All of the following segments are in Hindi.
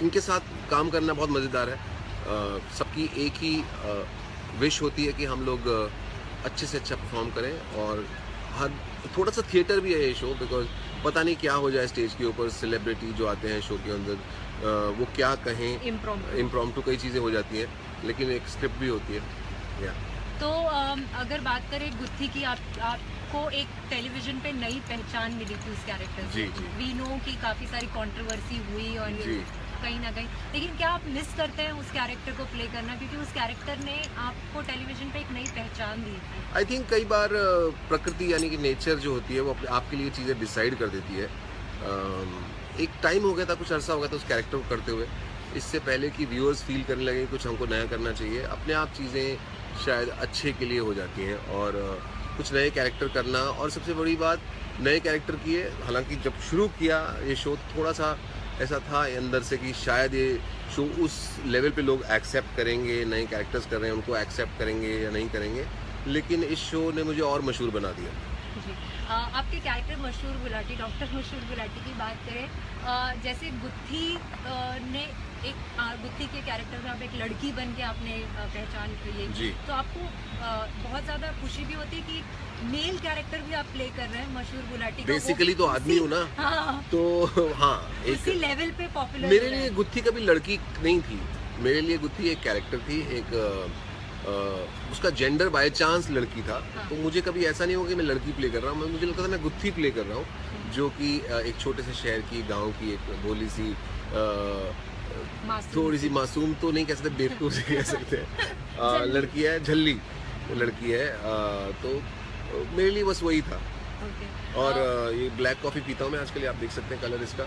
इनके साथ काम करना बहुत मज़ेदार है। सबकी एक ही विश होती है कि हम लोग अच्छे से अच्छा परफॉर्म करें, और हर थोड़ा सा थिएटर भी है ये शो, बिकॉज पता नहीं क्या हो जाए स्टेज के ऊपर, सेलिब्रिटी जो आते हैं शो के अंदर वो क्या कहें, इम्प्रॉम्प्टू कई चीज़ें हो जाती हैं, लेकिन एक स्क्रिप्ट भी होती है। या तो अगर बात करें गुत्थी की, आपको एक टेलीविजन पे नई पहचान मिली थी उस कैरेक्टर से। जी। वी नो कि काफ़ी सारी कंट्रोवर्सी हुई और जी। कहीं ना कहीं, लेकिन क्या आप मिस करते हैं उस कैरेक्टर को प्ले करना, क्योंकि उस कैरेक्टर ने आपको टेलीविजन पे एक नई पहचान दी थी? आई थिंक कई बार प्रकृति यानी कि नेचर जो होती है वो आपके लिए चीज़ें डिसाइड कर देती है। एक टाइम हो गया था, कुछ अरसा हो गया था उस कैरेक्टर को करते हुए, इससे पहले कि व्यूअर्स फील करने लगे कुछ हमको नया करना चाहिए, अपने आप चीज़ें शायद अच्छे के लिए हो जाती हैं, और कुछ नए कैरेक्टर करना, और सबसे बड़ी बात नए कैरेक्टर की है। हालांकि जब शुरू किया ये शो थोड़ा सा ऐसा था अंदर से कि शायद ये शो उस लेवल पे लोग एक्सेप्ट करेंगे, नए कैरेक्टर्स कर रहे हैं उनको एक्सेप्ट करेंगे या नहीं करेंगे, लेकिन इस शो ने मुझे और मशहूर बना दिया। जी। आपके कैरेक्टर मशहूर गुलाटी, डॉक्टर मशहूर गुलाटी की बात करें, जैसे गुत्थी ने एक गुत्थी के कैरेक्टर में आप एक लड़की बन के आपने पहचान की जी। तो आपको बहुत ज़्यादा खुशी भी होती है कि मेल कैरेक्टर भी आप प्ले कर रहे हैं मशहूर गुलाटी का। बेसिकली तो आदमी हूँ ना। हाँ, तो हाँ, उसी लेवल पे पॉपुलर मेरे लिए गुत्थी कभी लड़की नहीं थी, मेरे लिए गुत्थी एक कैरेक्टर थी, एक उसका जेंडर बाय चांस लड़की था। हाँ। तो मुझे कभी ऐसा नहीं हुआ कि मैं लड़की प्ले कर रहा हूँ, मुझे लगता था मैं गुत्थी प्ले कर रहा हूँ, जो कि एक छोटे से शहर की, गांव की एक भोली सी थोड़ी सी मासूम तो नहीं कह सकते, बेवकूफ से कह सकते हैं, लड़की है, झल्ली लड़की है। तो मेरे लिए बस वही था। और ये ब्लैक कॉफ़ी पीता हूँ मैं आजकल, आप देख सकते हैं कलर इसका,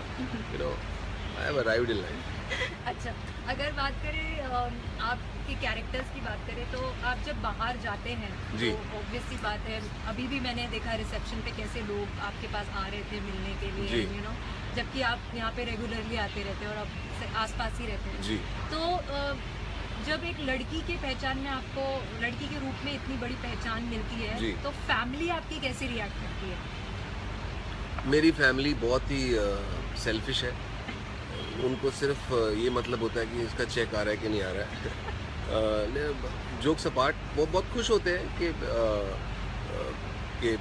you know I have arrived in life. अच्छा, अगर बात करें आपके कैरेक्टर्स की बात करें, तो आप जब बाहर जाते हैं जी। तो ऑब्वियस सी बात है, अभी भी मैंने देखा रिसेप्शन पे कैसे लोग आपके पास आ रहे थे मिलने के लिए, जी। यू नो, जबकि आप यहाँ पे रेगुलरली आते रहते हैं और आप आसपास ही रहते हैं। जी। तो जब एक लड़की के पहचान में आपको, लड़की के रूप में इतनी बड़ी पहचान मिलती है, जी। तो फैमिली आपकी कैसे रिएक्ट करती है? मेरी फैमिली बहुत ही सेल्फिश है, उनको सिर्फ ये मतलब होता है कि इसका चेक आ रहा है कि नहीं आ रहा है। जोक्स अपार्ट, वो बहुत खुश होते हैं कि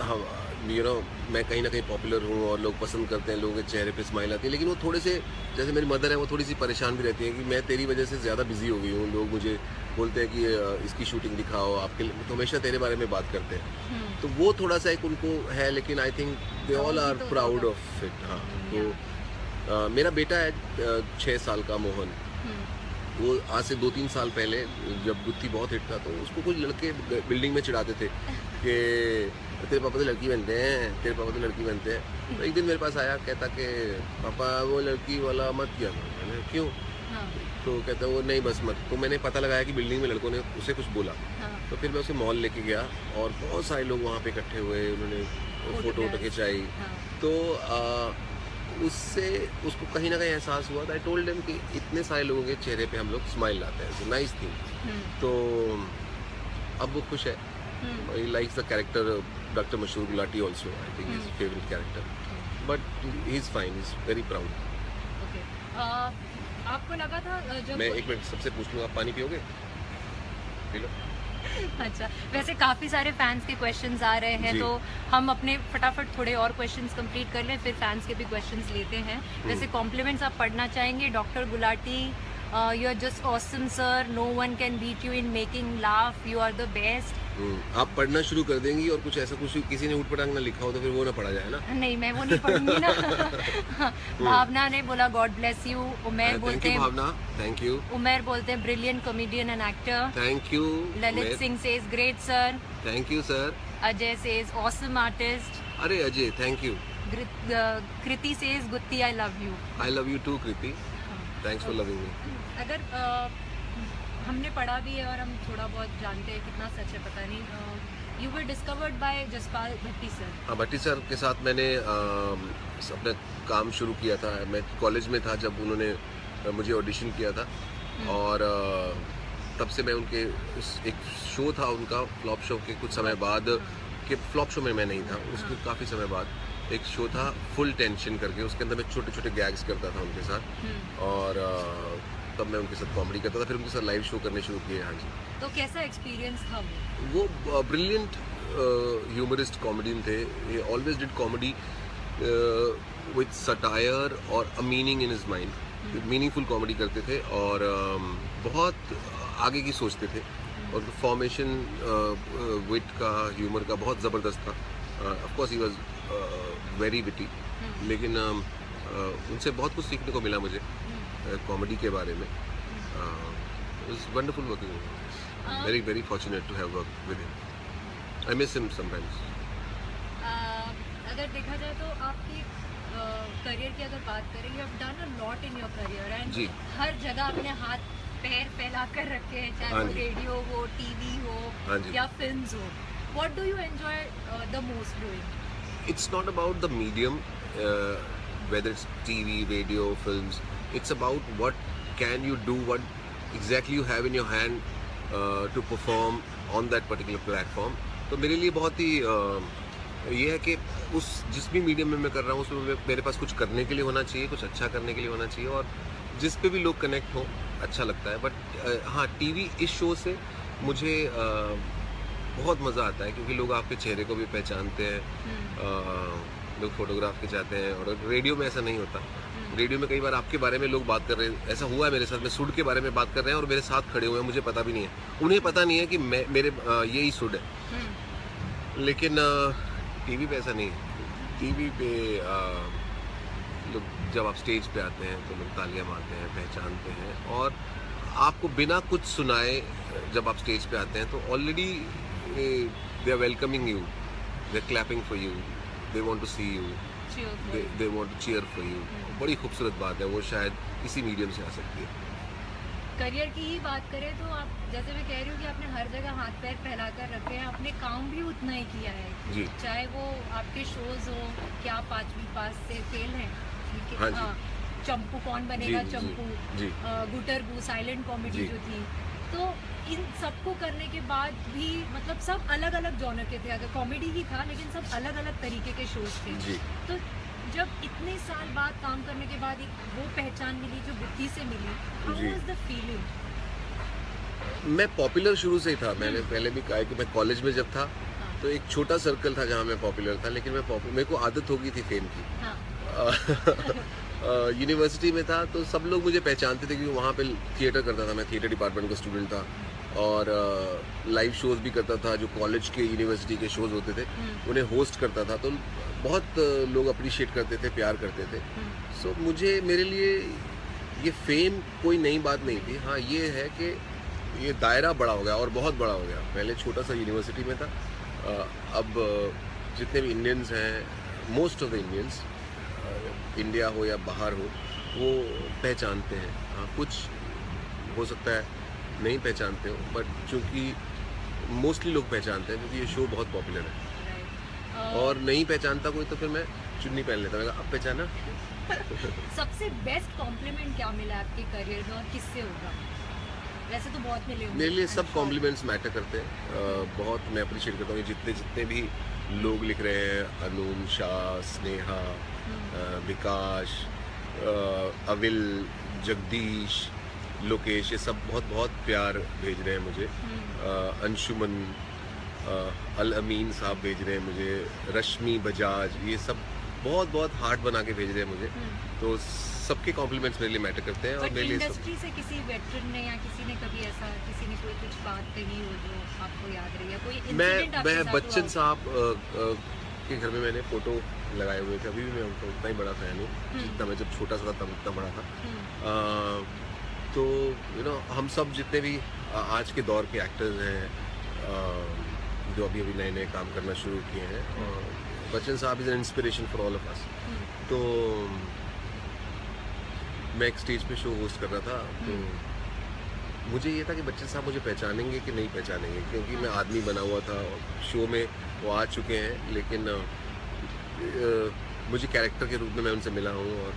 हम, यू नो, मैं कहीं ना कहीं पॉपुलर हूँ और लोग पसंद करते हैं, लोगों के चेहरे पे स्माइल आती है। लेकिन वो थोड़े से, जैसे मेरी मदर है, वो थोड़ी सी परेशान भी रहती है कि मैं तेरी वजह से ज़्यादा बिजी हो गई हूँ, लोग मुझे बोलते हैं कि इसकी शूटिंग दिखाओ, आपके तो हमेशा तेरे बारे में बात करते हैं। तो वो थोड़ा सा एक उनको है, लेकिन I think they all are proud of it. हाँ, तो मेरा बेटा है 6 साल का, मोहन, वो आज से 2-3 साल पहले जब गुत्थी बहुत हिट था, तो उसको कुछ लड़के बिल्डिंग में चिढ़ाते थे कि तेरे पापा तो लड़की बनते हैं, तेरे पापा तो लड़की बनते हैं। तो एक दिन मेरे पास आया, कहता कि पापा वो लड़की वाला मत किया करो। मैंने क्यों? हाँ। तो कहता वो नहीं बस मत। तो मैंने पता लगाया कि बिल्डिंग में लड़कों ने उसे कुछ बोला। हाँ। तो फिर मैं उसे मॉल लेके गया और बहुत सारे लोग वहाँ पे इकट्ठे हुए, उन्होंने फोटो खिंचाई। हाँ। तो उससे उसको कहीं ना कहीं एहसास हुआ था। आई टोल्ड हिम कि इतने सारे लोगों के चेहरे पे हम लोग स्माइल लाते हैं, नाइस थिंग। तो अब वो खुश है। He likes the character doctor Mashoor Gulati also, I think his favourite character, but he is fine, he is very proud. Okay, आपको लगा था जब मैं एक मिनट सबसे पूछ लूँगा, आप पानी पियोगे? P low. अच्छा, वैसे काफ़ी सारे फैंस के क्वेश्चंस आ रहे हैं, तो हम अपने फटाफट थोड़े और क्वेश्चंस कंप्लीट कर लें, फिर फैंस के भी क्वेश्चंस लेते हैं। वैसे कॉम्प्लीमेंट्स आप पढ़ना चाहेंगे? Doctor Gulati, you are just awesome sir, no one can beat you in making laugh, you are the best. आप पढ़ना शुरू कर देंगी और कुछ ऐसा कुछ किसी ने ऊटपटांग ना लिखा हो तो फिर वो ना पढ़ा जाए ना। नहीं, मैं वो नहीं पढ़ूंगी ना। भावना ने बोला गॉड ब्लेस यू। उमेर बोलते हैं, भावना, थैंक यू। उमेर बोलते हैं brilliant comedian and actor. Thank you. Lalit Singh says great sir. Thank you sir. Ajay says awesome artist. अरे Ajay, thank you. Kriti says Gutthi I love you. I love you too Kriti, thanks for loving me. अगर हमने पढ़ा भी है और हम थोड़ा बहुत जानते हैं, कितना सच है पता नहीं, you were discovered by Jaspal Bhatti sir. हाँ, भट्टी सर के साथ मैंने अपना काम शुरू किया था। मैं कॉलेज में था जब उन्होंने मुझे ऑडिशन किया था, और तब से मैं उनके एक शो था उनका फ्लॉप शो के कुछ समय बाद, कि फ्लॉप शो में मैं नहीं था, उसके काफ़ी समय बाद एक शो था फुल टेंशन करके, उसके अंदर मैं छोटे छोटे गैग्स करता था उनके साथ, और तब मैं उनके साथ कॉमेडी करता था, फिर उनके साथ लाइव शो करने शुरू किए। हाँ जी। तो कैसा एक्सपीरियंस था वो ब्रिलियंट ह्यूमरिस्ट कॉमेडियन थे। ये always did comedy with satire और a meaning in his mind. Meaningful comedy करते थे और बहुत आगे की सोचते थे, और फॉर्मेशन विट का, ह्यूमर का बहुत ज़बरदस्त था। Of course he was very witty, लेकिन उनसे बहुत कुछ सीखने को मिला मुझे कॉमेडी के बारे में। It was wonderful working, very very fortunate to have work with him. I miss him sometimes. अगर देखा जाए तो आपकी करियर की अगर बात करें, you have done a lot in your career and हर जगह आपने हाथ पैर फैला कर रखे हैं, चाहे वो रेडियो हो, टीवी हो या फिल्म्स हो। What do you enjoy the most doing? It's not about the medium, whether it's TV, radio, films. It's about what can you do, what exactly you have in your hand to perform on that particular platform. तो मेरे लिए बहुत ही ये है कि उस जिस भी मीडियम में मैं कर रहा हूँ उसमें मेरे पास कुछ करने के लिए होना चाहिए, कुछ अच्छा करने के लिए होना चाहिए, और जिस पे भी लोग कनेक्ट हो अच्छा लगता है। बट हाँ, टीवी इस शो से मुझे बहुत मज़ा आता है, क्योंकि लोग आपके चेहरे को भी पहचानते हैं, लोग फोटोग्राफ खिंचाते हैं, और रेडियो में ऐसा नहीं होता। रेडियो में कई बार आपके बारे में लोग बात कर रहे हैं, ऐसा हुआ है मेरे साथ, मैं सुड के बारे में बात कर रहे हैं और मेरे साथ खड़े हुए हैं, मुझे पता भी नहीं है, उन्हें पता नहीं है कि मेरे यही सुड है। लेकिन टीवी पे ऐसा नहीं है। टीवी पे लोग जब आप स्टेज पे आते हैं तो लोग तालियां मारते हैं, पहचानते हैं, और आपको बिना कुछ सुनाए जब आप स्टेज पे आते हैं तो already they are welcoming you, they are clapping for you, they want to see you, they want to cheer for you। बड़ी खूबसूरत बात है, वो शायद इसी मीडियम से आ सकती है। करियर की ही बात करें तो आप, जैसे मैं कह रही हूँ कि आपने हर जगह हाथ पैर फैला कर रखे हैं, आपने काम भी उतना ही किया है जी। चाहे वो आपके शोज हो कि आप 5वीं पास से फेल हैं, हाँ जी। चंपू कौन बनेगा जी, चंपू, जी। गुटरगू साइलेंट कॉमेडी जो थी, तो इन सबको करने के बाद भी मतलब सब अलग अलग जॉनर के थे, अगर कॉमेडी ही था लेकिन सब अलग अलग तरीके के शोज थे जी। तो जब इतने साल बाद काम करने के बाद एक वो पहचान मिली जो बुद्धि से मिली, हाउ वाज द फीलिंग? मैं पॉपुलर शुरू से ही था। मैंने पहले भी कहा कि मैं कॉलेज में जब था तो एक छोटा सर्कल था जहाँ मैं पॉपुलर था, लेकिन मेरे को आदत हो गई थी फेम की। यूनिवर्सिटी में था तो सब लोग मुझे पहचानते थे, क्योंकि वहाँ पे थिएटर करता था, मैं थिएटर डिपार्टमेंट का स्टूडेंट था, और लाइव शोज़ भी करता था, जो कॉलेज के यूनिवर्सिटी के शोज़ होते थे उन्हें होस्ट करता था, तो बहुत लोग अप्रिशिएट करते थे, प्यार करते थे। सो मुझे, मेरे लिए ये फेम कोई नई बात नहीं थी। हाँ, ये है कि ये दायरा बड़ा हो गया और बहुत बड़ा हो गया। पहले छोटा सा यूनिवर्सिटी में था, अब जितने भी इंडियंस हैं, most of the Indians, India हो या बाहर हो, वो पहचानते हैं। हाँ, कुछ हो सकता है नहीं पहचानते हो, बट चूँकि मोस्टली लोग पहचानते हैं क्योंकि ये शो बहुत पॉपुलर है। और नहीं पहचानता कोई तो फिर मैं चुन्नी पहन लेता, मैं अब पहचाना। सबसे बेस्ट कॉम्प्लीमेंट क्या मिला आपके करियर में और किससे होगा? वैसे तो बहुत मिले होंगे। मेरे लिए सब कॉम्प्लीमेंट्स मैटर करते हैं। बहुत मैं अप्रिशिएट करता हूँ जितने भी लोग लिख रहे हैं, अनून, शाह, स्नेहा, विकास, अविल, जगदीश, लोकेश, ये सब बहुत बहुत प्यार भेज रहे हैं मुझे। अंशुमन, अल अमीन साहब भेज रहे हैं मुझे, रश्मि बजाज, ये सब बहुत बहुत हार्ट बना के भेज रहे हैं मुझे। तो सबके कॉम्प्लीमेंट्स मेरे लिए मैटर करते हैं। और मेरे लिए इंडस्ट्री से किसी वेटरन ने या किसी ने कभी ऐसा, किसी ने कोई कुछ बात कही हो जो आपको याद रही है, कोई इंसिडेंट आपके साथ हुआ? बच्चन साहब के घर में मैंने फोटो लगाए हुए थे, अभी भी मैं उनका उतना ही बड़ा फैन हूँ जितना मैं जब छोटा सा था तब उतना बड़ा था। तो हम सब जितने भी आज के दौर के एक्टर्स हैं जो अभी नए नए काम करना शुरू किए हैं, बच्चन साहब is an inspiration for all of us. तो मैं एक स्टेज पे शो होस्ट कर रहा था, तो मुझे ये था कि बच्चन साहब मुझे पहचानेंगे कि नहीं पहचानेंगे, क्योंकि मैं आदमी बना हुआ था। शो में वो आ चुके हैं, लेकिन मुझे कैरेक्टर के रूप में मैं उनसे मिला हूँ। और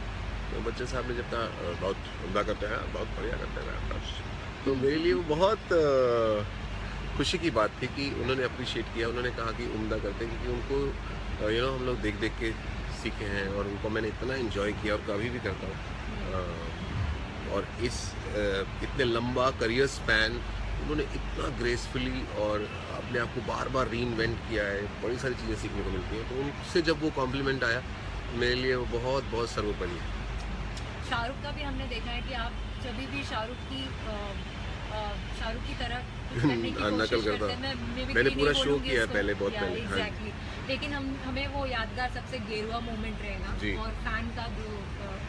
तो बच्चन साहब ने जब कहा बहुत उम्दा करते हैं, बहुत बढ़िया करते हैं, तो मेरे लिए वो बहुत खुशी की बात थी कि उन्होंने अप्रिशिएट किया। उन्होंने कहा कि उम्दा करते हैं, क्योंकि उनको हम लोग देख देख के सीखे हैं और उनको मैंने इतना एंजॉय किया और कभी भी करता हूँ। और इस इतने लंबा करियर स्पैन उन्होंने इतना ग्रेसफुली और अपने आप को बार बार रीइन्वेंट किया है, बड़ी सारी चीज़ें सीखने को मिलती हैं। तो उनसे जब वो कॉम्प्लीमेंट आया मेरे लिए वो बहुत बहुत सर्वोपरि है। शाहरुख का भी हमने देखा है कि आप जब भी शाहरुख की तरह कुछ करने की नकल कोशिश करता करते हैं। मैंने पूरा शो किया है पहले, बहुत पहले। हाँ। एग्जैक्टली, लेकिन हमें वो यादगार सबसे गेरुआ मोमेंट रहेगा और फैन का जो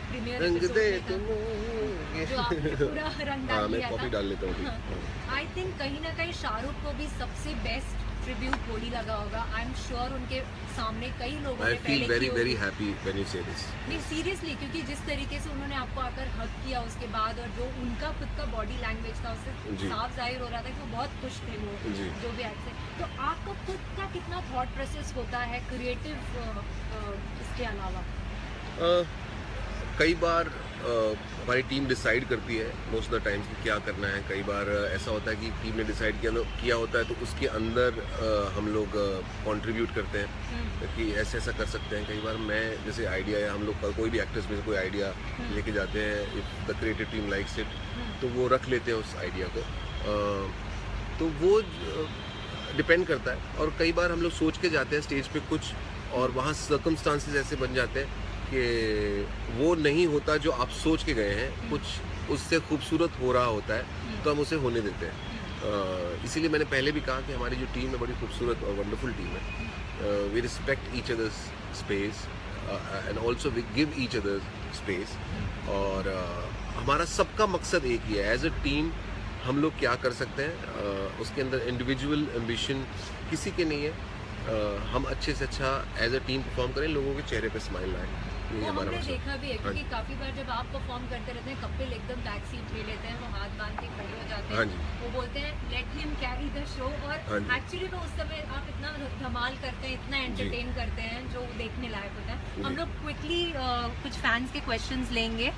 प्रीमियर रंग एपिसोड दे में था, तुम जो आपने पूरा रंग डाल मैं दिया कॉपी था। डाल लेता हूँ। आई थिंक कहीं ना कहीं शाहरुख को भी सबसे बेस्ट ट्रिब्यूट होली लगा होगा। आई एम श्योर उनके सामने कई लोगों आई ने फील पहले वेरी की वेरी होगी। हैप्पी व्हेन यू से दिस। नहीं सीरियसली, क्योंकि जिस तरीके से उन्होंने आपको आकर हक किया उसके बाद और जो उनका खुद का बॉडी लैंग्वेज था उससे जी। साफ जाहिर हो रहा था कि वो बहुत खुश थे वो जी। जो भी एक्ट से। तो आपका खुद का कितना थॉट प्रोसेस होता है क्रिएटिव इसके अलावा? कई बार हमारी टीम डिसाइड करती है मोस्ट ऑफ द टाइम्स कि क्या करना है। कई बार ऐसा होता है कि टीम ने डिसाइड किया होता है तो उसके अंदर हम लोग कंट्रीब्यूट करते हैं कि ऐसे ऐसा कर सकते हैं। कई बार मैं जैसे आइडिया है, हम लोग का कोई भी एक्टर्स में से कोई आइडिया लेके जाते हैं, if the creative team likes it तो वो रख लेते हैं उस आइडिया को। तो वो डिपेंड करता है। और कई बार हम लोग सोच के जाते हैं स्टेज पे कुछ और वहाँ सर्कमस्टांसेस ऐसे बन जाते हैं कि वो नहीं होता जो आप सोच के गए हैं, कुछ उससे खूबसूरत हो रहा होता है तो हम उसे होने देते हैं। इसीलिए मैंने पहले भी कहा कि हमारी जो टीम है बड़ी खूबसूरत और वंडरफुल टीम है। We respect each others space and also we give each others space. और हमारा सबका मकसद एक ही है, एज अ टीम हम लोग क्या कर सकते हैं। उसके अंदर इंडिविजुअल एम्बिशन किसी के नहीं है। हम अच्छे से अच्छा एज अ टीम परफॉर्म करें, लोगों के चेहरे पे स्माइल आए। वो हमने देखा भी है क्योंकि काफी बार जब आप परफॉर्म करते रहते हैं कपिल एकदम बैक सीट ले लेते हैं, वो हाथ बांध के खड़े हो जाते हैं, वो बोलते हैं let him carry the show. और एक्चुअली में उस समय आप इतना धमाल करते हैं, इतना एंटरटेन करते हैं जो देखने लायक होता है। हम लोग क्विकली कुछ फैंस के क्वेश्चंस लेंगे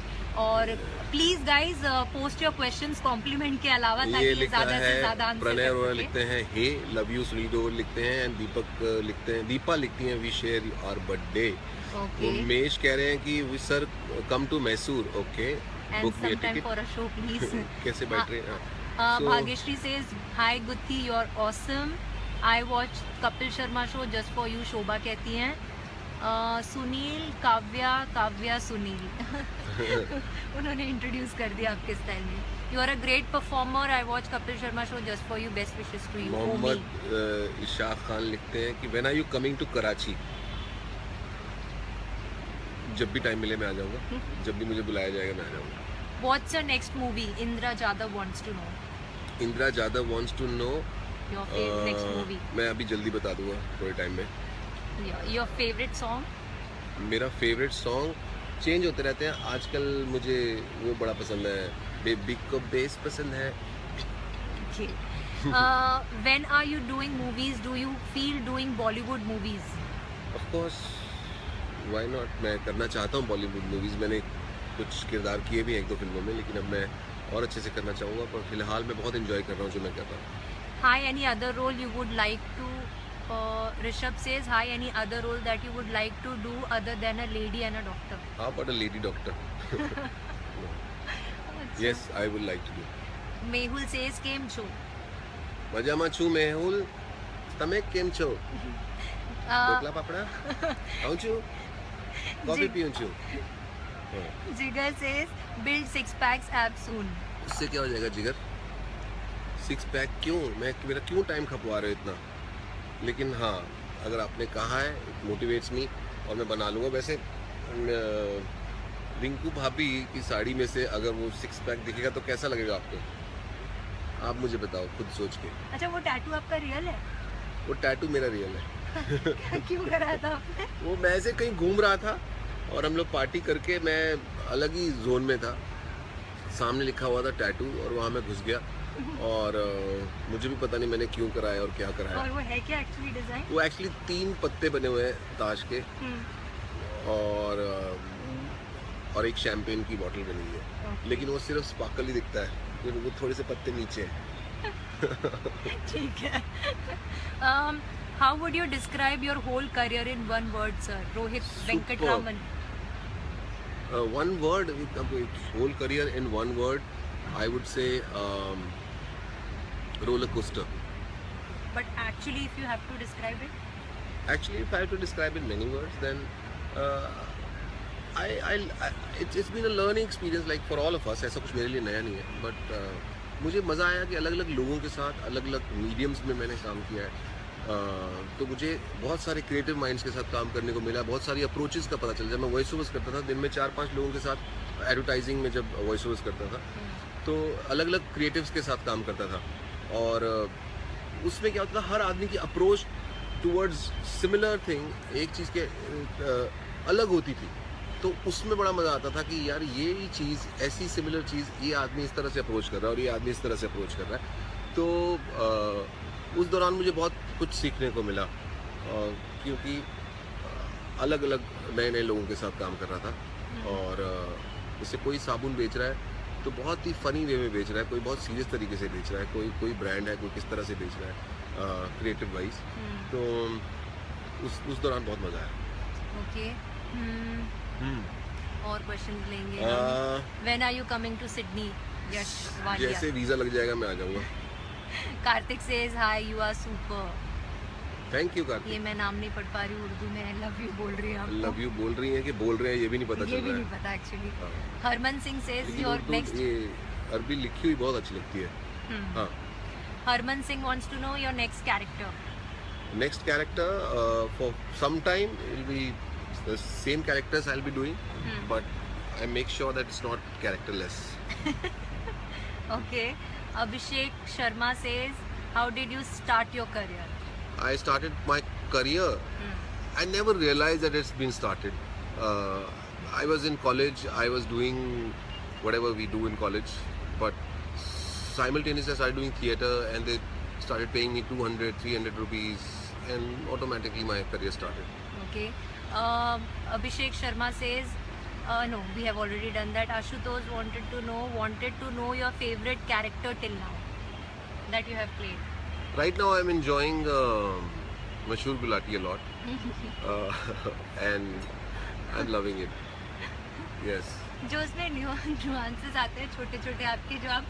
और please guys post your questions compliment के अलावा ताकि ज्यादा से ज्यादा आंसर प्रणय कर अरोड़ा सकें। लिखते हैं hey love you Sunil Deol लिखते हैं एंड दीपक लिखते हैं, दीपा लिखती हैं we share our birthday. Umesh कह रहे हैं कि we sir come to Mysore, okay book me a ticket for a show please. कैसे बैठ रहे हैं? Bhagyashree says hi Gutthi you are awesome, I watch Kapil Sharma show just for you, Shobha कहती हैं। सुनील काव्या सुनील उन्होंने इंट्रोड्यूस कर दिया आपके स्टाइल में। You are a great performer, I watch Kapil Sharma show just for you, best wishes to you. Mohammed Ishaq Khan लिखते हैं कि when are you coming to Karachi? जब भी टाइम मिले मैं आ जाऊंगा, जब भी मुझे बुलाया जाएगा मैं आ जाऊंगा। What's your next movie? Indira Jadhav wants to know. Indira Jadhav wants to know your next movie? मैं अभी जल्दी बता दूंगा थोड़े टाइम में। Your favourite song? मेरा फेवरेट सॉन्ग चेंज होते रहते हैं। आजकल मुझे वो बड़ा पसंद है, बेबी को बेस पसंद है। When are you doing movies do you feel doing Bollywood movies? Of course why not, मैं करना चाहता हूँ बॉलीवुड मूवीज़। मैंने कुछ किरदार किए भी हैं 1-2 फिल्मों में, लेकिन अब मैं और अच्छे से करना चाहूँगा। पर फिलहाल मैं बहुत एंजॉय कर रहा हूँ जो मैं कर रहा हूँ। Hi any other role you would like to? Rishabh says, hi, any other role that you would like to do other than a lady and a doctor? How about a lady doctor? Yes, I would like to do. Mehul says, કેમ છો? મજામાં છું મેહુલ, તમે કેમ છો? ઢોકલા પાપડા ખાઉં છું, કોફી પીઉં છું। Jigar says, build 6 packs abs soon. उससे क्या हो जाएगा जिगर? 6 पैक क्यों? मेरा क्यों टाइम खपवा रहे हो इतना? लेकिन हाँ, अगर आपने कहा है इट मोटिवेट्स मी और मैं बना लूँगा। वैसे रिंकू भाभी की साड़ी में से अगर वो 6 पैक दिखेगा तो कैसा लगेगा आपको? आप मुझे बताओ खुद सोच के। अच्छा, वो टैटू आपका रियल है? वो टैटू मेरा रियल है। क्यों कराया था आपने? वो मैं ऐसे कहीं घूम रहा था और हम लोग पार्टी करके, मैं अलग ही जोन में था, सामने लिखा हुआ था टैटू और वहाँ मैं घुस गया और मुझे भी पता नहीं मैंने क्यों कराया और क्या कराया। और वो है क्या एक्चुअली डिजाइन? वो एक्चुअली 3 पत्ते बने हुए हैं ताश के और एक शैम्पेन की बोतल बनी हुई है, लेकिन वो सिर्फ स्पार्कल ही दिखता है, वो थोड़े से पत्ते नीचे हैं। ठीक है। How would you describe your whole career in one word, sir? Rohit Venkatraman. One word, whole career in one word, I would say roller coaster. But actually, if you have to describe it, Actually, if I have to describe in many words, then it's been a learning experience like for all of us. ऐसा कुछ मेरे लिए नया नहीं है, but मुझे मज़ा आया कि अलग अलग लोगों के साथ अलग अलग मीडियम्स में मैंने काम किया है. तो मुझे बहुत सारे क्रिएटिव माइंड्स के साथ काम करने को मिला, बहुत सारी अप्रोचेस का पता चला. जब मैं वॉइस ओवर्स करता था दिन में 4-5 लोगों के साथ एडवर्टाइजिंग में जब वॉइस ओवर्स करता था, तो अलग अलग क्रिएटिव्स के साथ काम करता था. और उसमें क्या होता था, हर आदमी की अप्रोच टूवर्ड्स सिमिलर थिंग एक चीज़ के अलग होती थी. तो उसमें बड़ा मज़ा आता था कि यार ये चीज़, ऐसी सिमिलर चीज़ ये आदमी इस तरह से अप्रोच कर रहा है और ये आदमी इस तरह से अप्रोच कर रहा है. तो उस दौरान मुझे बहुत कुछ सीखने को मिला, क्योंकि अलग अलग नए नए लोगों के साथ काम कर रहा था. और जैसे कोई साबुन बेच रहा है तो बहुत ही फ़नी वे में बेच रहा है, कोई बहुत सीरियस तरीके से बेच रहा है, कोई ब्रांड है, कोई किस तरह से बेच रहा है क्रिएटिव वाइज. तो उस दौरान बहुत मज़ा आया. okay. और क्वेश्चन लेंगे. When are you coming to Sydney? यश वालिया. जैसे वीज़ा लग जाएगा मैं आ जाऊँगा. Kartik says hi, you are super. Thank you Kartik. ये मैं नाम नहीं पढ़ पा रही हूँ उर्दू में. लव यू बोल रही है आपको. लव यू बोल रही हैं कि बोल रहे हैं ये भी नहीं पता चल ये रहा भी है. नहीं पता एक्चुअली. हाँ. हरमन सिंह says लेकिन your उर्दू next. ये अरबी लिखी हुई बहुत अच्छी लगती है. हाँ. Harman Singh wants to know your next character. Next character, for some time it will be the same characters I'll be doing, but I make sure that it's not characterless. Okay. Abhishek Sharma says, how did you start your career? I started my career. I never realized that it's been started. I was in college. I was doing whatever we do in college, but simultaneously I started doing theatre, and they started paying me 200-300 rupees, and automatically my career started. Okay. Abhishek Sharma says, no, we have already done that. Ashutosh wanted to know your favorite character till now that you have played. Right now I'm enjoying Mashhoor Gulati a lot, and I'm loving it. Yes. जो उसमें न्यूआंसेस आते हैं छोटे छोटे आपके, जो आप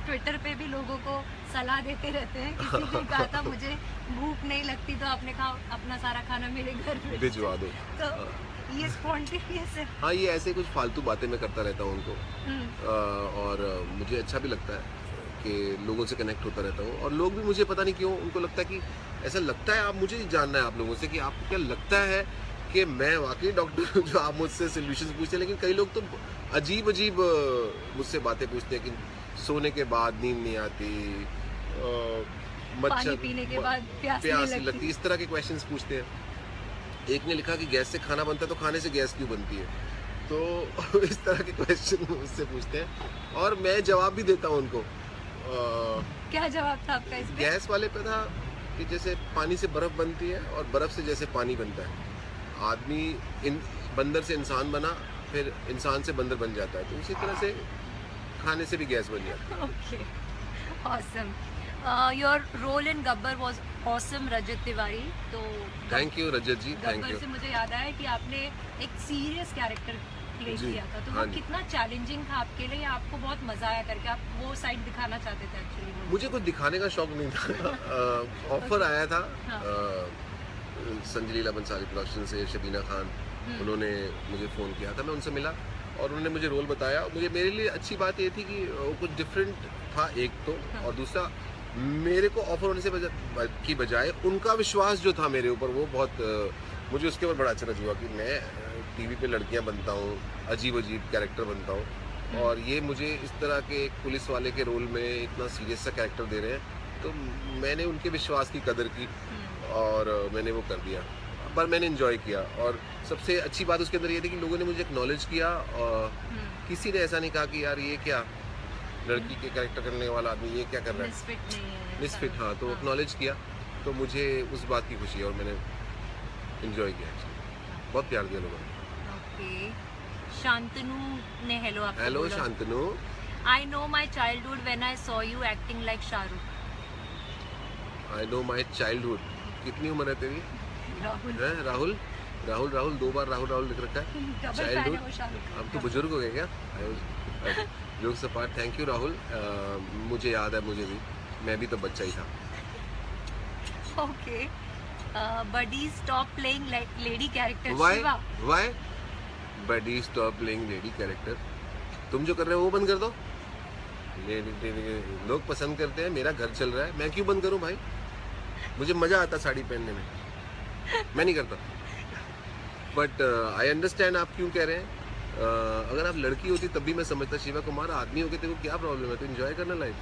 ट्विटर पे भी लोगों को सलाह देते रहते हैं. किसी ने कहा था मुझे भूख नहीं लगती तो आपने कहा अपना सारा खाना मेरे घर पे भिजवा दो. तो ये स्पॉन्टेनियस है. हाँ, ये ऐसे कुछ फालतू बातें मैं करता रहता हूँ उनको, और मुझे अच्छा भी लगता है कि लोगों से कनेक्ट होता रहता हूँ. और लोग भी मुझे पता नहीं क्यों उनको लगता है कि ऐसा लगता है, आप मुझे जानना है आप लोगों से कि आपको क्या लगता है कि मैं वाकई डॉक्टर जो आप मुझसे सोल्यूशन पूछते हैं. लेकिन कई लोग तो अजीब अजीब मुझसे बातें पूछते हैं कि सोने के बाद नींद नहीं आती, पानी पीने के बाद प्यास नहीं लगती, इस तरह के क्वेश्चंस पूछते हैं. एक ने लिखा कि गैस से खाना बनता है तो खाने से गैस क्यों बनती है. तो इस तरह के क्वेश्चन मुझसे पूछते हैं और मैं जवाब भी देता हूँ उनको. क्या जवाब था आपका इस पे? गैस वाले पे था कि जैसे पानी से बर्फ बनती है और बर्फ से जैसे पानी बनता है. आदमी बंदर से इंसान बना, फिर इंसान से बंदर बन जाता है, तो उसी तरह से खाने से भी गैस बन जाती है. Okay, awesome. Your role in Gabbar was awesome, Rajat Tiwari. तो thank you Rajat ji, thank Gabbar you. से मुझे याद आया कि आपने एक सीरियस कैरेक्टर प्ले किया था, तो वो कितना चैलेंजिंग था आपके लिए, या आपको बहुत मजा आया करके, आप वो साइड दिखाना चाहते थे एक्चुअली? मुझे कुछ दिखाने का शौक नहीं था. ऑफर आया था संजय लीला बंसाली प्रोडक्शन से, शबीना खान, उन्होंने मुझे फ़ोन किया था, मैं उनसे मिला और उन्होंने मुझे रोल बताया. मुझे मेरे लिए अच्छी बात ये थी कि वो कुछ डिफरेंट था एक तो, और दूसरा मेरे को ऑफर होने से की बजाय उनका विश्वास जो था मेरे ऊपर, वो बहुत मुझे उसके ऊपर बड़ा अचरज हुआ कि मैं टीवी पे लड़कियां बनता हूँ, अजीब अजीब कैरेक्टर बनता हूँ, और ये मुझे इस तरह के एक पुलिस वाले के रोल में इतना सीरियस सा कैरेक्टर दे रहे हैं. तो मैंने उनके विश्वास की कदर की और मैंने वो कर दिया, पर मैंने एंजॉय किया. और सबसे अच्छी बात उसके अंदर ये थी कि लोगों ने मुझे एक्नॉलेज किया, और किसी ने ऐसा नहीं कहा कि यार ये क्या लड़की के कैरेक्टर करने वाला आदमी ये क्या कर रहा है, मिसफिट. हाँ, तो एक्नॉलेज किया, तो मुझे उस बात की खुशी है और मैंने एंजॉय किया. बहुत प्यार दिया लोगों ने. ओके. शांतनु ने हेलो आपको. Hello Shantanu. I know my childhood when I saw you acting like Shahrukh. I know my childhood. कितनी उम्र है तेरी? राहुल है राहुल? राहुल राहुल 2 बार राहुल राहुल लिख रखा है। डबल फैन है चाइल्डहुड वो शाहरुख खान अब तो का। बुजुर्ग हो गए क्या? Jokes apart, thank you Rahul. मुझे याद है, मुझे भी, मैं भी तो बच्चा ही था। Okay buddy stop playing lady character why Shiva. Why buddy stop playing lady character? तुम जो कर रहे हो वो बंद कर दो। लोग पसंद करते हैं, मेरा घर चल रहा है, मैं क्यों बंद करूं भाई? मुझे मजा आता साड़ी पहनने में, मैं नहीं करता। बट आई अंडरस्टैंड आप क्यों कह रहे हैं। अगर आप लड़की होती तब भी मैं समझता। शिवा कुमार आदमी हो के तेरे को क्या प्रॉब्लम है? तो एंजॉय करना लाइफ।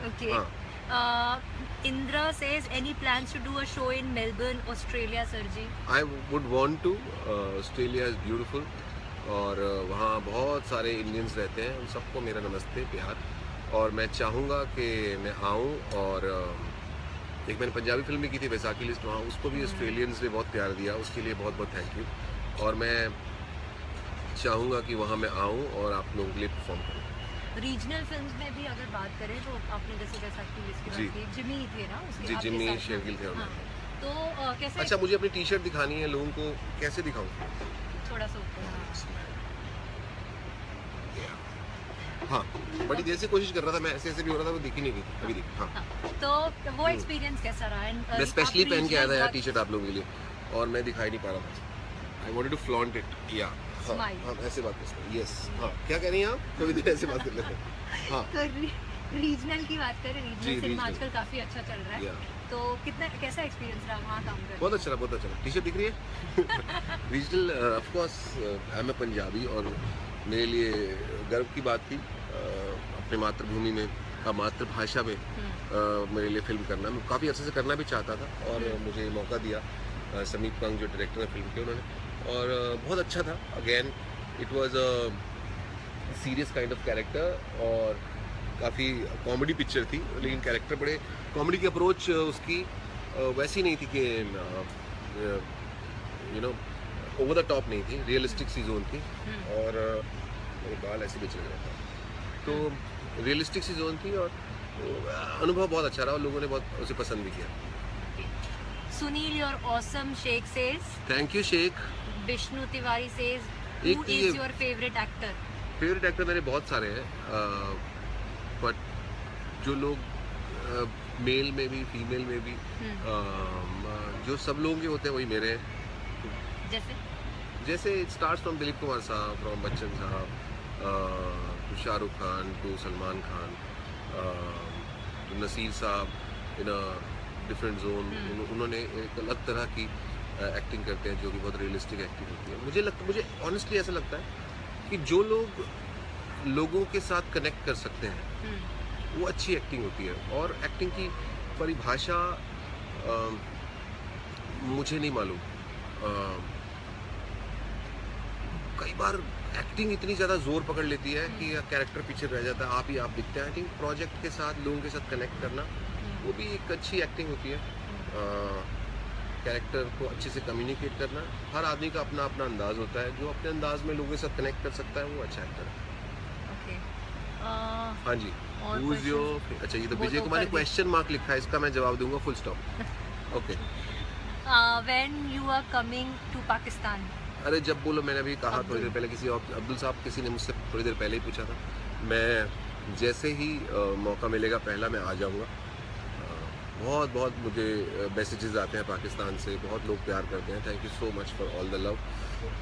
ओके हाँ। Indra says any plans to do a show in Melbourne, Australia, sir ji? I would want to. Australia is beautiful और वहाँ बहुत सारे इंडियंस रहते हैं, उन सबको मेरा नमस्ते प्यार। और मैं चाहूँगा कि मैं आऊँ। और एक मैंने पंजाबी फिल्म भी की थी वैसाखी लिस्ट, वहाँ उसको भी ऑस्ट्रेलियंस ने बहुत प्यार दिया, उसके लिए बहुत बहुत थैंक यू। और मैं चाहूँगा कि वहाँ मैं आऊँ और आप लोगों के लिए परफॉर्म करूँ। रीजनल फिल्म्स में भी अगर बात करें तो आपने जैसे वैसाखी लिस्ट की जी। बात की, जिमी थे ना उसके जी, आपके जिमी साथ? शेरगिल थे हाँ। उनमें। तो कैसे अच्छा, मुझे अपनी टी शर्ट दिखानी है लोगों को, कैसे दिखाऊँ? थोड़ा सा ऊपर, हाँ। हाँ, बड़ी देर से कोशिश कर रहा था मैं, ऐसे ऐसे भी हो रहा था, वो दिख ही नहीं रही। अभी दिख, हाँ। हाँ, तो वो एक्सपीरियंस कैसा रहा? And, मैं स्पेशली आप पहन के आया था यार regional टी शर्ट आप लोगों के लिए, और मैं दिखाई नहीं पा रहा था। I wanted to flaunt it. या हाँ, Smile. हाँ, ऐसे बात करते हैं। यस, हाँ, क्या कह रही हैं आप? कभी देर ऐसे बात कर लेते हैं। हाँ, तो रीजनल की बात करें, जी, रीजनल सिनेमा regional। आजकल काफी अच्छा चल रहा है। या तो कितना कैसा एक्सपीरियंस रहा वहाँ काम करके? बहुत अच्छा रहा, बहुत अच्छा रहा। टी शर्ट दिख रही है? Regional of course, I am Punjabi, और मेरे लिए गर्व की बात थी अपने मातृभूमि में, मातृभाषा में मेरे लिए फिल्म करना। मैं काफ़ी अर्से से करना भी चाहता था और मुझे मौका दिया समीप कंग जो डायरेक्टर है फिल्म के, उन्होंने, और बहुत अच्छा था। Again it was a serious kind of character और काफ़ी कॉमेडी पिक्चर थी, लेकिन कैरेक्टर बड़े कॉमेडी की अप्रोच उसकी वैसी नहीं थी कि you know over the top नहीं थी, रियलिस्टिक सी जोन थी। और मेरे बाल ऐसे भी चल रहे थे, तो रियलिस्टिक सी जोन थी और अनुभव बहुत अच्छा रहा और लोगों ने बहुत उसे पसंद भी किया। Sunil your awesome Shaikh says. Thank you Shaikh. Vishnu Tiwari says एक हु तो इज ये- your favourite actor? Favourite actor मेरे बहुत सारे हैं, बट जो लोग मेल में भी फीमेल में भी जो सब लोगों के होते हैं वही मेरे हैं। जैसे it starts from Dilip Kumar sahab, from Bachchan sahab, to Shahrukh Khan, to Salman Khan, to Naseer sahab in a different zone. उन्होंने एक अलग तरह की एक्टिंग करते हैं जो कि बहुत रियलिस्टिक एक्टिंग होती है। मुझे ऑनेस्टली ऐसा लगता है कि जो लोग लोगों के साथ कनेक्ट कर सकते हैं वो अच्छी एक्टिंग होती है। और एक्टिंग की परिभाषा मुझे नहीं मालूम। कई बार एक्टिंग इतनी ज़्यादा जोर पकड़ लेती है कि कैरेक्टर पीछे रह जाता है, आप ही आप दिखते हैं। आई थिंक प्रोजेक्ट के साथ लोगों के साथ कनेक्ट करना वो भी एक अच्छी एक्टिंग होती है। कैरेक्टर को अच्छे से कम्युनिकेट करना, हर आदमी का अपना अपना अंदाज होता है, जो अपने अंदाज में लोगों के साथ कनेक्ट कर सकता है वो अच्छा एक्टर है। ओके हाँ जी। और Who's your- अच्छा, ये तो वो विजय तो कुमार ने कर दिया। क्वेश्चन मार्क लिखा है, इसका मैं जवाब दूंगा full stop. Okay. When you are coming to Pakistan? अरे जब बोलो, मैंने अभी कहा थोड़ी देर पहले, किसी और अब्दुल साहब किसी ने मुझसे थोड़ी देर पहले ही पूछा था। मैं जैसे ही मौका मिलेगा पहला मैं आ जाऊंगा। बहुत बहुत मुझे मैसेजेस आते हैं पाकिस्तान से, बहुत लोग प्यार करते हैं। Thank you so much for all the love.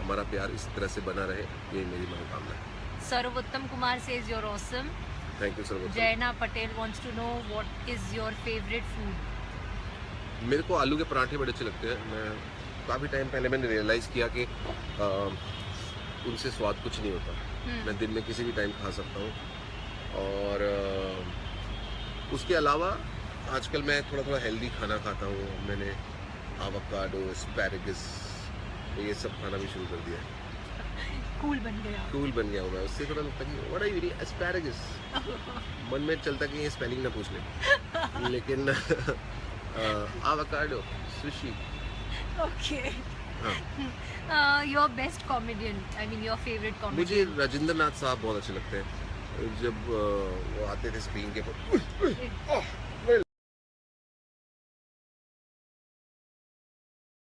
हमारा प्यार इस तरह से बना रहे, ये मेरी मनोकामना है। Sarvottam Kumar says your awesome. Thank you sir. Jaina Patel wants to know what is your favourite food? मेरे को आलू के पराठे बड़े अच्छे लगते हैं। मैं काफ़ी टाइम पहले मैंने रियलाइज़ किया कि उनसे स्वाद कुछ नहीं होता। मैं दिन में किसी भी टाइम खा सकता हूँ। और उसके अलावा आजकल मैं थोड़ा थोड़ा हेल्दी खाना खाता हूँ। मैंने एवोकाडो, एस्पैरागस, ये सब खाना भी शुरू कर दिया है। कूल बन गया। कूल बन गया हूँ मैं, उससे थोड़ा लगता है कि what are you eating asparagus. मन में चलता कि ये स्पेलिंग ना पूछ ले, लेकिन एवोकाडो, सुशी। ओके हाँ। Your best comedian, I mean your favourite मुझे कॉमेडियन? राजेंद्र नाथ साहब बहुत अच्छे लगते हैं। जब वो आते थे स्क्रीन के पर,